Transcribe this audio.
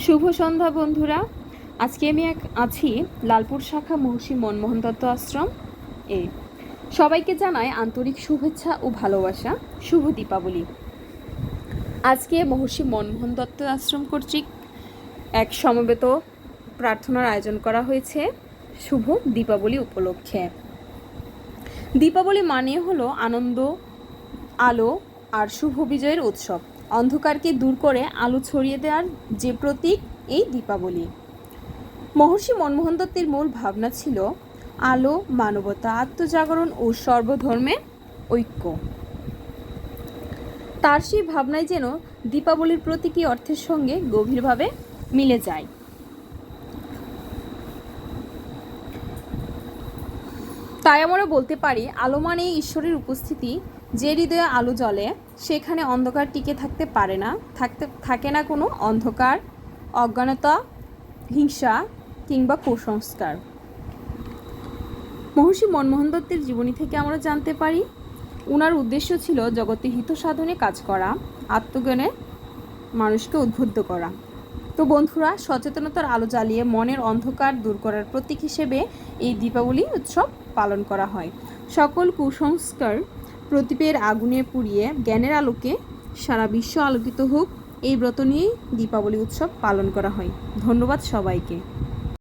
শুভ সন্ধ্যা বন্ধুরা। আজকে আমি আছি লালপুর শাখা মহর্ষি মনমোহন দত্ত আশ্রম এ। সবাইকে জানাই আন্তরিক শুভেচ্ছা ও ভালোবাসা। শুভ দীপাবলি। আজকে মহর্ষি মনমোহন দত্ত আশ্রম কর্তৃক এক সমবেত প্রার্থনার আয়োজন করা হয়েছে শুভ দীপাবলি উপলক্ষে। দীপাবলি মানে হলো আনন্দ, আলো আর শুভ বিজয়ের উৎসব। অন্ধকারকে দূর করে আলো ছড়িয়ে দেওয়ার যে প্রতীক এই দীপাবলি। মহর্ষি মনমোহন দত্তের মূল ভাবনা ছিল আলো, মানবতা, আত্মজাগরণ ও সর্বধর্মের ঐক্য। তার সেই ভাবনায় যেন দীপাবলির প্রতীকী অর্থের সঙ্গে গভীরভাবে মিলে যায়। তাই আমরা বলতে পারি আলো মানে ঈশ্বরের উপস্থিতি। যে হৃদয়ে আলো জ্বলে সেখানে অন্ধকার টিকে থাকতে পারে না, থাকে না কোনো অন্ধকার, অজ্ঞানতা, হিংসা কিংবা কুসংস্কার। মহর্ষি মনমোহন দত্তের জীবনী থেকে আমরা জানতে পারি ওনার উদ্দেশ্য ছিল জগতে হিত সাধনে কাজ করা, আত্মজ্ঞানে মানুষকে উদ্বুদ্ধ করা। তো বন্ধুরা, সচেতনতার আলো জ্বালিয়ে মনের অন্ধকার দূর করার প্রতীক হিসেবে এই দীপাবলি উৎসব পালন করা হয়। সকল কুসংস্কার প্রদীপের আগুনে পুড়িয়ে জ্ঞানের আলোকে সারা বিশ্ব আলোকিত হোক, এই ব্রত নিয়েই দীপাবলি উৎসব পালন করা হয়। ধন্যবাদ সবাইকে।